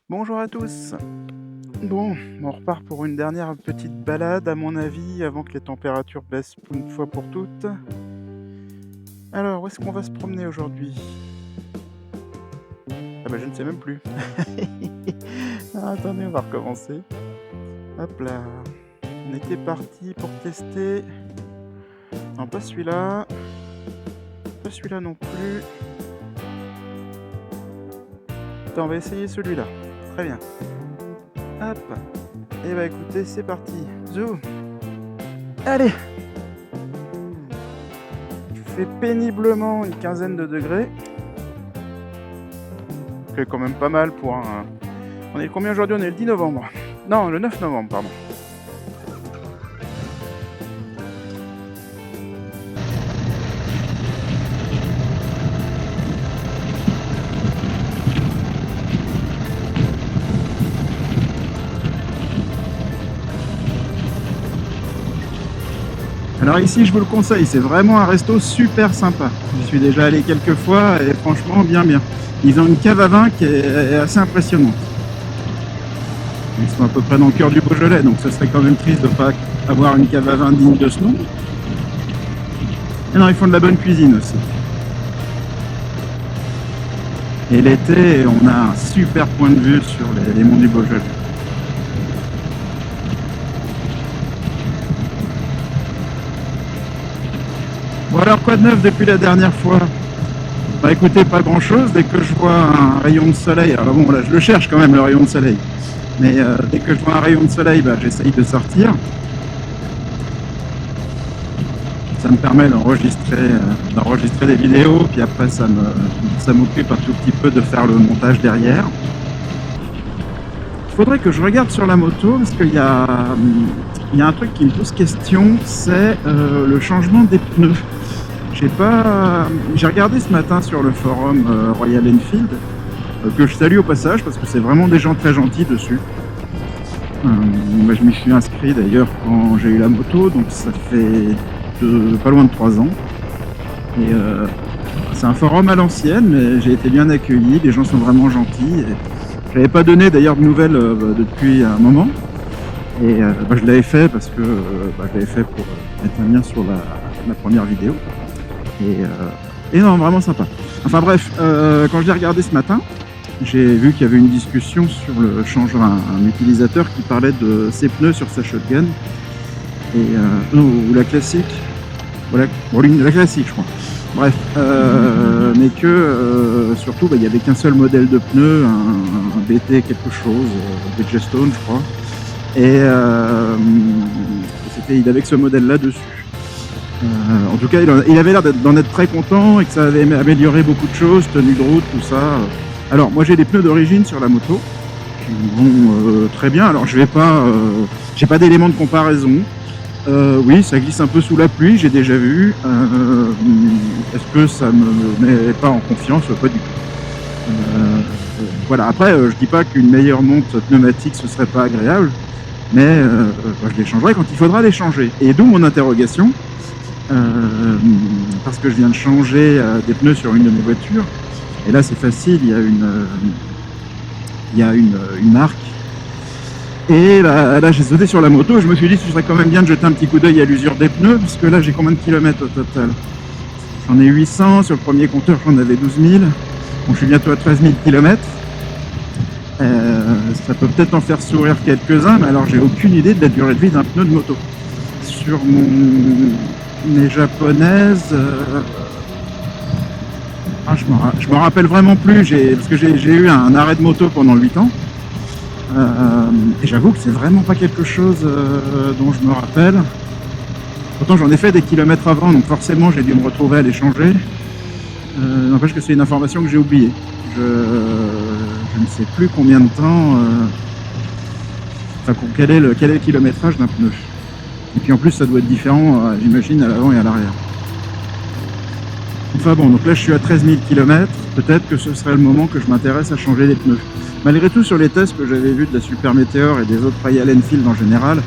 Bonjour à tous. Bon, on repart pour une dernière petite balade à mon avis avant que les températures baissent une fois pour toutes. Alors, où est-ce qu'on va se promener aujourd'hui? Ah bah je ne sais même plus. Ah, attendez, on va recommencer. Hop là. On était parti pour tester. Non, pas celui-là. Pas celui-là non plus. Attends, on va essayer celui-là. Très bien. Hop. Et bah écoutez, c'est parti. Zou. Allez. Il fait péniblement une quinzaine de degrés. C'est quand même pas mal pour un... On est combien aujourd'hui? On est le 10 novembre. Non, le 9 novembre, pardon. Alors ici, je vous le conseille, c'est vraiment un resto super sympa. J'y suis déjà allé quelques fois et franchement, bien. Ils ont une cave à vin qui est assez impressionnante. Ils sont à peu près dans le cœur du Beaujolais, donc ce serait quand même triste de ne pas avoir une cave à vin digne de ce nom. Et non, ils font de la bonne cuisine aussi. Et l'été, on a un super point de vue sur les monts du Beaujolais. Bon alors, quoi de neuf depuis la dernière fois? Bah écoutez, pas grand chose. Dès que je vois un rayon de soleil, alors bon là je le cherche quand même le rayon de soleil, mais dès que je vois un rayon de soleil, bah, j'essaye de sortir. Ça me permet d'enregistrer des vidéos, puis après ça m'occupe un tout petit peu de faire le montage derrière. Il faudrait que je regarde sur la moto parce qu'il y a un truc qui me pose question, c'est le changement des pneus. J'ai regardé ce matin sur le forum Royal Enfield, que je salue au passage parce que c'est vraiment des gens très gentils dessus. Moi, je m'y suis inscrit d'ailleurs quand j'ai eu la moto, donc ça fait pas loin de 3 ans. Et c'est un forum à l'ancienne, mais j'ai été bien accueilli, les gens sont vraiment gentils. Je n'avais pas donné d'ailleurs de nouvelles depuis un moment. Et je l'avais fait parce que je l'avais fait pour mettre un lien sur la première vidéo. Et non, vraiment sympa. Enfin bref, quand je l'ai regardé ce matin, j'ai vu qu'il y avait une discussion sur le changement, un utilisateur qui parlait de ses pneus sur sa shotgun. Ou la classique. Voilà, la classique, je crois. Bref, mais que surtout, il n'y avait qu'un seul modèle de pneus, un BT quelque chose, Bridgestone, je crois. Et il avait que ce modèle-là dessus. En tout cas, il avait l'air d'en être très content et que ça avait amélioré beaucoup de choses, tenue de route, tout ça. Alors, moi, j'ai des pneus d'origine sur la moto qui vont très bien. Alors, j'ai pas d'éléments de comparaison. Oui, ça glisse un peu sous la pluie, j'ai déjà vu. Est-ce que ça me met pas en confiance? Pas du tout. Voilà. Après, je dis pas qu'une meilleure monte pneumatique ce serait pas agréable, mais je les changerai quand il faudra les changer. Et d'où mon interrogation. Parce que je viens de changer des pneus sur une de mes voitures, et là c'est facile, il y a une marque, et là j'ai sauté sur la moto, je me suis dit que ce serait quand même bien de jeter un petit coup d'œil à l'usure des pneus, parce que là j'ai combien de kilomètres au total? J'en ai 800, sur le premier compteur j'en avais 12 000, bon, je suis bientôt à 13 000 km. Ça peut peut-être en faire sourire quelques-uns, mais alors j'ai aucune idée de la durée de vie d'un pneu de moto. Sur mes japonaises, je me rappelle vraiment plus, parce que j'ai eu un arrêt de moto pendant 8 ans, et j'avoue que c'est vraiment pas quelque chose dont je me rappelle. Pourtant j'en ai fait des kilomètres avant, donc forcément j'ai dû me retrouver à les changer. N'empêche que c'est une information que j'ai oubliée. Je ne sais plus combien de temps, quel est le kilométrage d'un pneu. Et puis en plus ça doit être différent, j'imagine, à l'avant et à l'arrière. Enfin bon, donc là je suis à 13 000 km, peut-être que ce serait le moment que je m'intéresse à changer les pneus. Malgré tout, sur les tests que j'avais vus de la Super Meteor et des autres Royal Enfield en général,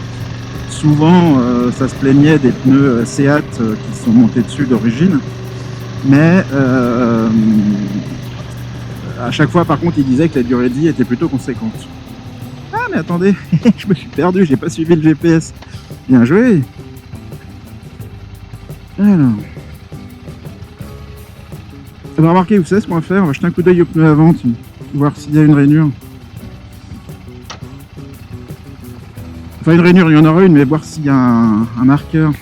souvent ça se plaignait des pneus Seat qui sont montés dessus d'origine. Mais à chaque fois, par contre, il disait que la durée de vie était plutôt conséquente. Ah, mais attendez, je me suis perdu, j'ai pas suivi le GPS. Bien joué. Alors. On va remarquer, vous savez ce qu'on va faire? On va jeter un coup d'œil au pneu avant, voir s'il y a une rainure. Enfin, une rainure, il y en aura une, mais voir s'il y a un marqueur.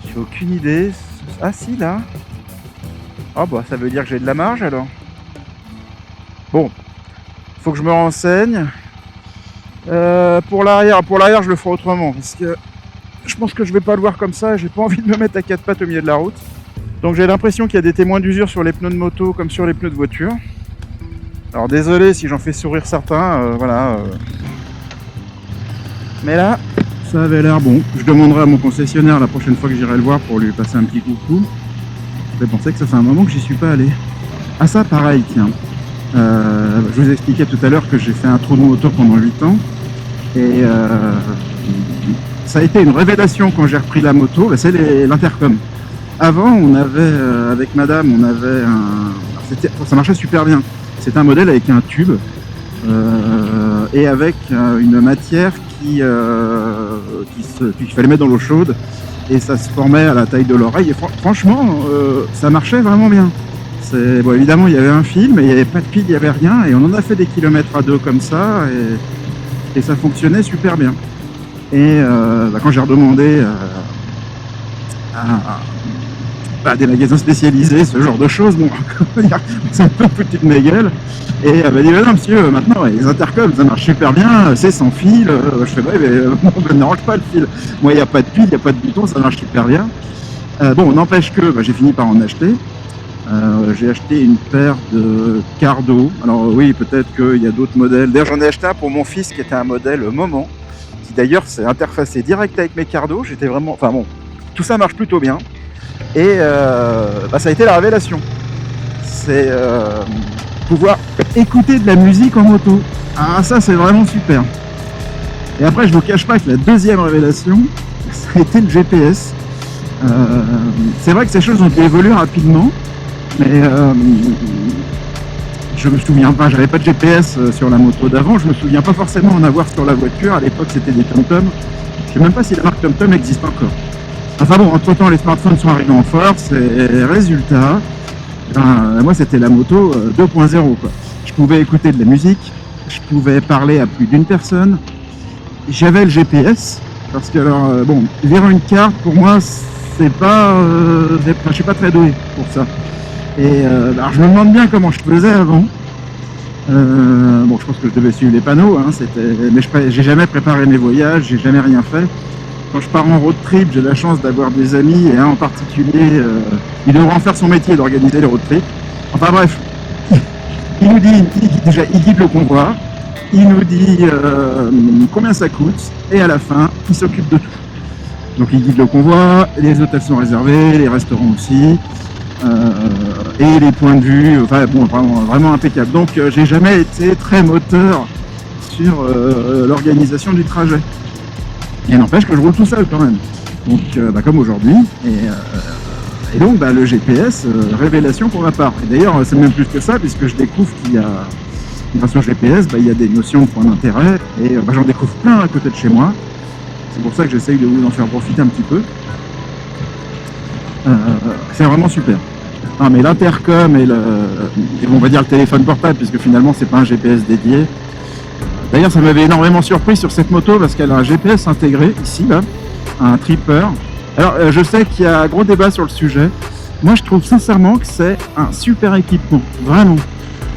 J'ai aucune idée. Ah si, là. Ah bah, ça veut dire que j'ai de la marge alors. Bon, faut que je me renseigne. Pour l'arrière, je le ferai autrement, parce que je pense que je vais pas le voir comme ça. J'ai pas envie de me mettre à quatre pattes au milieu de la route. Donc j'ai l'impression qu'il y a des témoins d'usure sur les pneus de moto comme sur les pneus de voiture. Alors désolé si j'en fais sourire certains, voilà. Mais là, ça avait l'air bon. Je demanderai à mon concessionnaire la prochaine fois que j'irai le voir pour lui passer un petit coucou. Je pensais que ça fait un moment que j'y suis pas allé. Ah ça pareil, tiens. Je vous expliquais tout à l'heure que j'ai fait un trou de moto pendant 8 ans. Et ça a été une révélation quand j'ai repris la moto, c'est l'intercom. Avant, on avait, avec madame, on avait ça marchait super bien. C'était un modèle avec un tube et avec une matière qu'il fallait mettre dans l'eau chaude et ça se formait à la taille de l'oreille. Et franchement, ça marchait vraiment bien. Bon, évidemment, il y avait un fil, mais il n'y avait pas de pile, il n'y avait rien. Et on en a fait des kilomètres à deux comme ça et ça fonctionnait super bien. Et quand j'ai redemandé à des magasins spécialisés, ce genre de choses, bon, c'est un peu foutu de ma gueule. Et elle m'a dit, non monsieur, maintenant les intercoms ça marche super bien, c'est sans fil. Je fais, ouais, mais on ne dérange pas le fil. Moi, il n'y a pas de pile, il n'y a pas de bouton, ça marche super bien. Bon, n'empêche que j'ai fini par en acheter. J'ai acheté une paire de Cardo. Alors oui, peut-être qu'il y a d'autres modèles. D'ailleurs, j'en ai acheté un pour mon fils qui était un modèle Moment, qui d'ailleurs s'est interfacé direct avec mes Cardo. J'étais vraiment... Enfin bon, tout ça marche plutôt bien. Et ça a été la révélation. C'est pouvoir écouter de la musique en moto. Ah, ça, c'est vraiment super. Et après, je vous cache pas que la deuxième révélation, ça a été le GPS. C'est vrai que ces choses ont évolué rapidement. Mais je me souviens pas, j'avais pas de GPS sur la moto d'avant, je me souviens pas forcément en avoir sur la voiture. À l'époque, c'était des TomTom. Je sais même pas si la marque TomTom existe encore. Enfin bon, entre temps, les smartphones sont arrivés en force et résultat, moi c'était la moto 2.0 quoi. Je pouvais écouter de la musique, je pouvais parler à plus d'une personne, j'avais le GPS, parce que alors, bon, lire une carte pour moi, c'est pas, je suis pas très doué pour ça. Et alors je me demande bien comment je faisais avant. Bon, je pense que je devais suivre les panneaux, hein, mais j'ai jamais préparé mes voyages, j'ai jamais rien fait. Quand je pars en road trip, j'ai la chance d'avoir des amis, et un en particulier, il devrait en faire son métier d'organiser les road trips. Enfin bref, il nous dit, déjà, il guide le convoi, il nous dit combien ça coûte, et à la fin, il s'occupe de tout. Donc il guide le convoi, les hôtels sont réservés, les restaurants aussi. Et les points de vue, enfin bon, vraiment impeccable. Donc j'ai jamais été très moteur sur l'organisation du trajet. Et n'empêche que je roule tout seul quand même. Donc comme aujourd'hui. Et donc le GPS, révélation pour ma part. Et d'ailleurs c'est même plus que ça, puisque je découvre qu'il y a, grâce au GPS, il y a des notions de points d'intérêt. Et j'en découvre plein à côté de chez moi. C'est pour ça que j'essaye de vous en faire profiter un petit peu. C'est vraiment super. Ah, mais l'intercom et on va dire le téléphone portable, puisque finalement c'est pas un GPS dédié. D'ailleurs, ça m'avait énormément surpris sur cette moto parce qu'elle a un GPS intégré ici, là, un tripper. Alors, je sais qu'il y a un gros débat sur le sujet. Moi, je trouve sincèrement que c'est un super équipement, vraiment.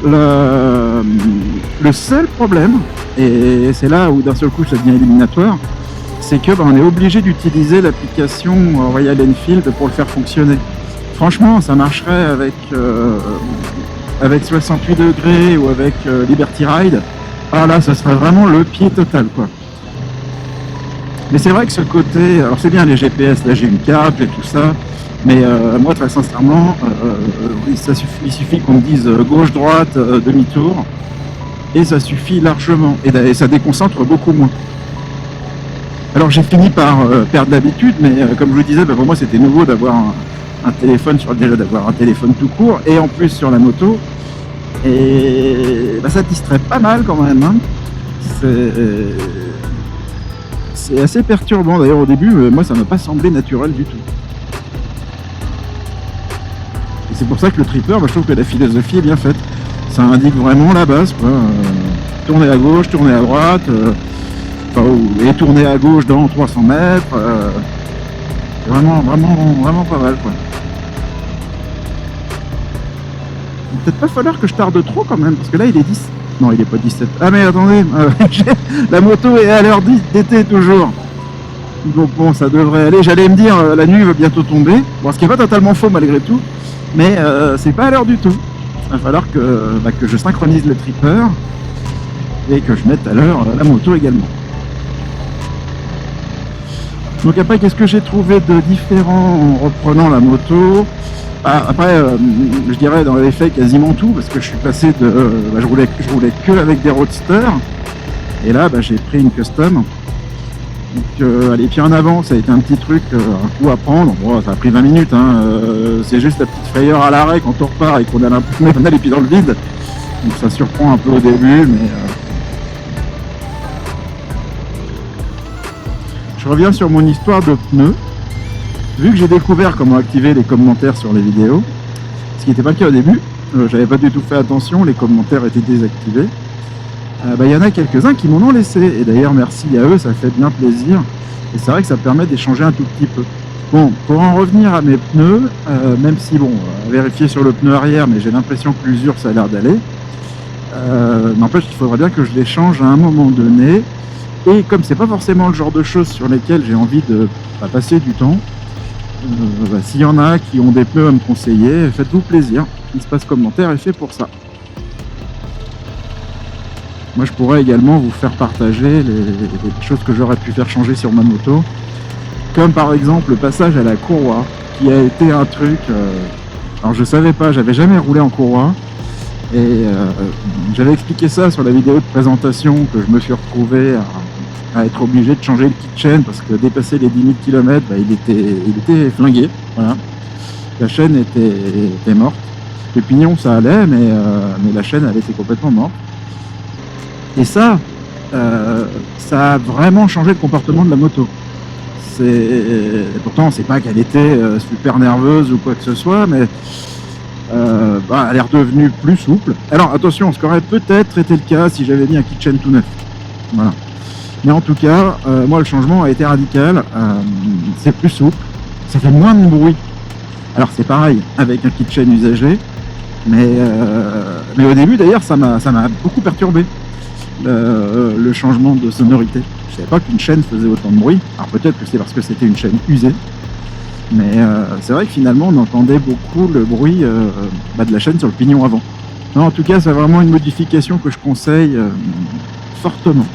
Le seul problème, et c'est là où d'un seul coup ça devient éliminatoire, c'est que on est obligé d'utiliser l'application Royal Enfield pour le faire fonctionner. Franchement, ça marcherait avec 68 degrés ou avec Liberty Ride. Ah là, ça serait vraiment le pied total, quoi. Mais c'est vrai que ce côté... Alors c'est bien les GPS, là j'ai une carte, j'ai tout ça. Mais moi, très sincèrement, il suffit qu'on me dise gauche-droite, demi-tour. Et ça suffit largement. Et ça déconcentre beaucoup moins. Alors j'ai fini par perdre l'habitude, mais comme je vous disais, pour moi c'était nouveau d'avoir un téléphone déjà d'avoir un téléphone tout court et en plus sur la moto. Et bah, ça distrait pas mal quand même. Hein. C'est assez perturbant. D'ailleurs au début, moi ça m'a pas semblé naturel du tout. Et c'est pour ça que le tripper, bah, je trouve que la philosophie est bien faite. Ça indique vraiment la base, quoi. Tourner à gauche, tourner à droite, et tourner à gauche dans 300 mètres. Vraiment pas mal, quoi. Il va peut-être pas falloir que je tarde trop quand même, parce que là il est 10. Non, il est pas 17. Ah mais attendez, la moto est à l'heure d'été toujours. Donc bon, ça devrait aller. J'allais me dire, la nuit va bientôt tomber. Bon, ce qui est pas totalement faux malgré tout, mais c'est pas à l'heure du tout. Il va falloir que je synchronise le tripper et que je mette à l'heure la moto également. Donc après, qu'est-ce que j'ai trouvé de différent en reprenant la moto? Après, je dirais dans les faits quasiment tout, parce que je suis passé de... je roulais que avec des roadsters, et là j'ai pris une custom. Donc les pieds en avant, ça a été un petit truc, un coup à prendre. Bon, ça a pris 20 minutes, hein, c'est juste la petite frayeur à l'arrêt quand on repart et qu'on a l'impression qu'on a les pieds dans le vide. Donc ça surprend un peu au début, mais... Je reviens sur mon histoire de pneus. Vu que j'ai découvert comment activer les commentaires sur les vidéos, ce qui n'était pas le cas au début, j'avais pas du tout fait attention, les commentaires étaient désactivés. Il y en a quelques-uns qui m'en ont laissé, et d'ailleurs merci à eux, ça fait bien plaisir. Et c'est vrai que ça permet d'échanger un tout petit peu. Bon, pour en revenir à mes pneus, même si vérifier sur le pneu arrière, mais j'ai l'impression que l'usure ça a l'air d'aller, n'empêche qu'il faudra bien que je les change à un moment donné. Et comme c'est pas forcément le genre de choses sur lesquelles j'ai envie de passer du temps, s'il y en a qui ont des pneus à me conseiller, faites-vous plaisir. L'espace commentaire est fait pour ça. Moi je pourrais également vous faire partager les choses que j'aurais pu faire changer sur ma moto. Comme par exemple le passage à la courroie, qui a été un truc... alors je savais pas, j'avais jamais roulé en courroie. Et j'avais expliqué ça sur la vidéo de présentation, que je me suis retrouvé à être obligé de changer le kit chaîne parce que dépasser les 10 000 km, il était flingué. Voilà. La chaîne était morte. Les pignons ça allait, mais la chaîne elle était complètement morte. Et ça a vraiment changé le comportement de la moto. Pourtant c'est pas qu'elle était super nerveuse ou quoi que ce soit, mais elle est redevenue plus souple. Alors attention, ce qui aurait peut-être été le cas si j'avais mis un kit chaîne tout neuf. Voilà. Mais en tout cas, moi le changement a été radical. C'est plus souple, ça fait moins de bruit. Alors c'est pareil avec un kit chaîne usagé, mais au début d'ailleurs ça m'a beaucoup perturbé le changement de sonorité. Je savais pas qu'une chaîne faisait autant de bruit. Alors peut-être que c'est parce que c'était une chaîne usée. Mais c'est vrai que finalement on entendait beaucoup le bruit de la chaîne sur le pignon avant. Non, en tout cas c'est vraiment une modification que je conseille fortement.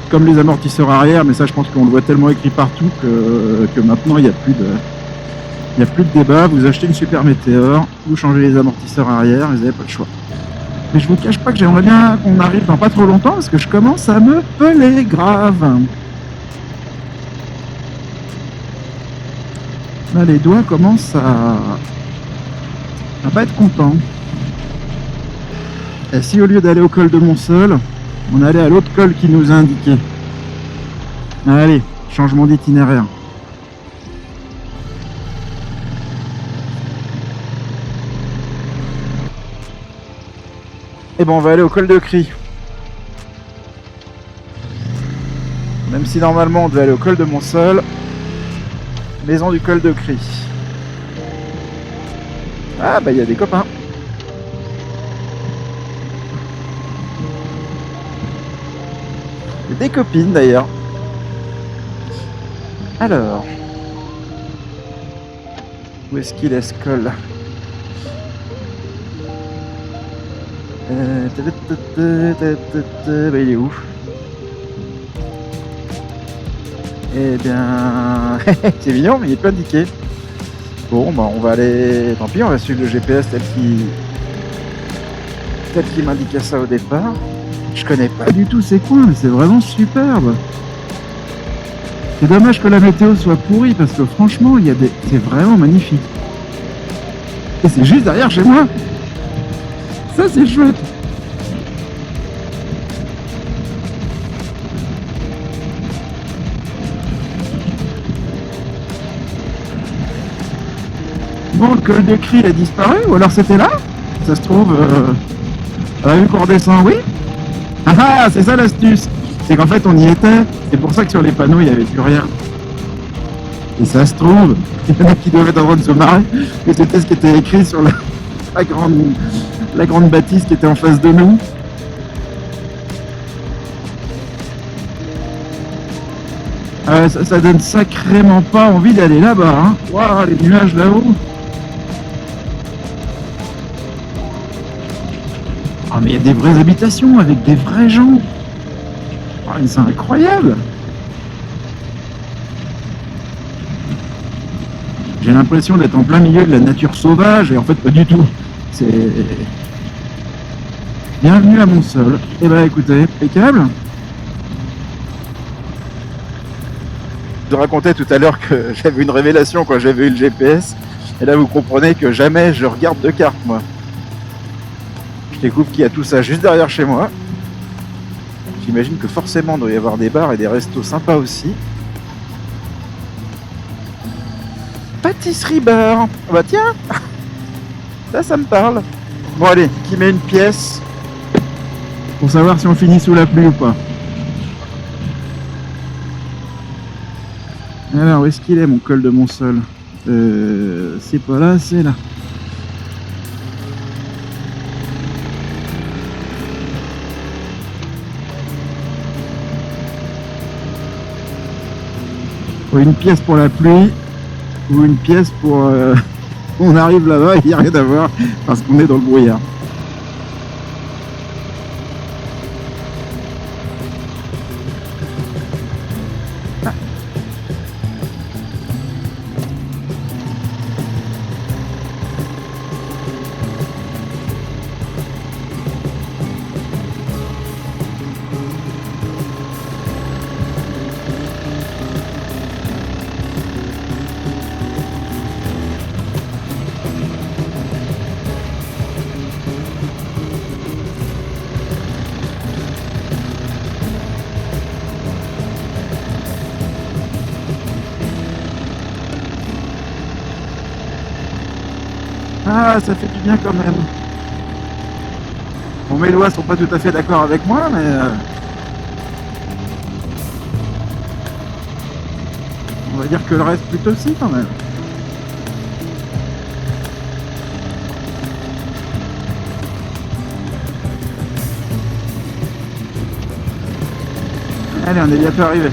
Comme les amortisseurs arrière, mais ça je pense qu'on le voit tellement écrit partout que maintenant il n'y a plus de débat. Vous achetez une Super Meteor, vous changez les amortisseurs arrière, vous n'avez pas le choix. Mais je vous cache pas que j'aimerais bien qu'on arrive dans pas trop longtemps parce que je commence à me peler grave. Là, les doigts commencent à pas être contents. Et si au lieu d'aller au col de Montsol, on allait à l'autre col qui nous a indiqué. Allez, changement d'itinéraire. Et bon, on va aller au col de Cry. Même si normalement on devait aller au col de Montsol, maison du col de Cry. Ah il y a des copains. Et des copines d'ailleurs. Alors, où est-ce qu'il est ce col? Il est où? Eh bien, c'est mignon, mais il est pas indiqué. Bon, on va aller. Tant pis, on va suivre le GPS tel qu'il m'indiquait ça au départ. Je connais pas du tout ces coins, mais c'est vraiment superbe. C'est dommage que la météo soit pourrie parce que franchement, c'est vraiment magnifique. Et c'est juste derrière chez moi. Ça, c'est chouette. Bon, le col de Cris a disparu, ou alors c'était là. Ça se trouve, à la vue qu'on redescend, oui. Ah, c'est ça l'astuce. C'est qu'en fait, on y était. C'est pour ça que sur les panneaux, il n'y avait plus rien. Et ça se trouve, il y en a qui doivent être en train de se marrer. Et c'était ce qui était écrit sur la grande bâtisse qui était en face de nous. Ça donne sacrément pas envie d'aller là-bas. Hein. Waouh, les nuages là-haut. Ah, mais il y a des vraies habitations avec des vrais gens. Oh, c'est incroyable. J'ai l'impression d'être en plein milieu de la nature sauvage et en fait pas du tout. C'est... Bienvenue à Mont-Seul. Eh ben écoutez, impeccable. Je racontais tout à l'heure que j'avais une révélation quand j'avais eu le GPS. Et là vous comprenez que jamais je regarde de carte moi. Je découvre qu'il y a tout ça juste derrière chez moi. J'imagine que forcément il doit y avoir des bars et des restos sympas aussi. Pâtisserie bar. Bah tiens, ça me parle. Bon allez, qui met une pièce pour savoir si on finit sous la pluie ou pas. Alors où est-ce qu'il est mon col de Mont-Seul? C'est pas là, c'est là. Faut une pièce pour la pluie ou une pièce pour... on arrive là-bas et il n'y a rien à voir parce qu'on est dans le brouillard. Ah, ça fait du bien quand même. Bon, mes doigts sont pas tout à fait d'accord avec moi, mais... on va dire que le reste plutôt si quand même. Allez, on est bientôt arrivé.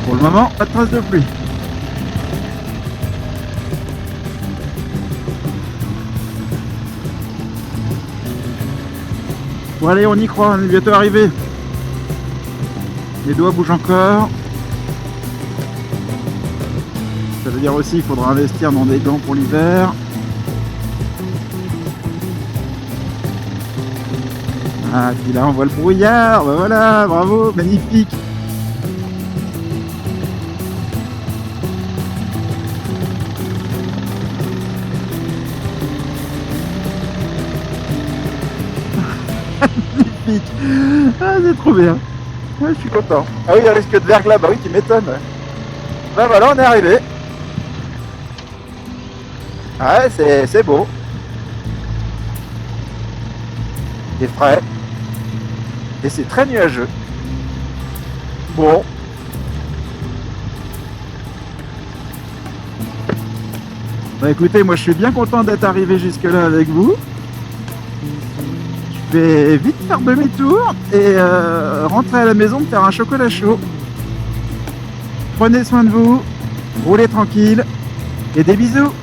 Pour le moment, pas de trace de pluie. Bon allez, on y croit, on est bientôt arrivé. Les doigts bougent encore. Ça veut dire aussi qu'il faudra investir dans des gants pour l'hiver. Ah, puis là on voit le brouillard, ben voilà, bravo, magnifique. Ah, c'est trop bien. Ouais, je suis content. Ah oui, il risque de verglas, bah oui, tu m'étonnes. Ben voilà, on est arrivé. Ah ouais, c'est beau. C'est frais. Et c'est très nuageux. Bon. Bah écoutez, moi je suis bien content d'être arrivé jusque là avec vous. Je vais vite faire demi-tour et rentrer à la maison me faire un chocolat chaud. Prenez soin de vous, roulez tranquille et des bisous.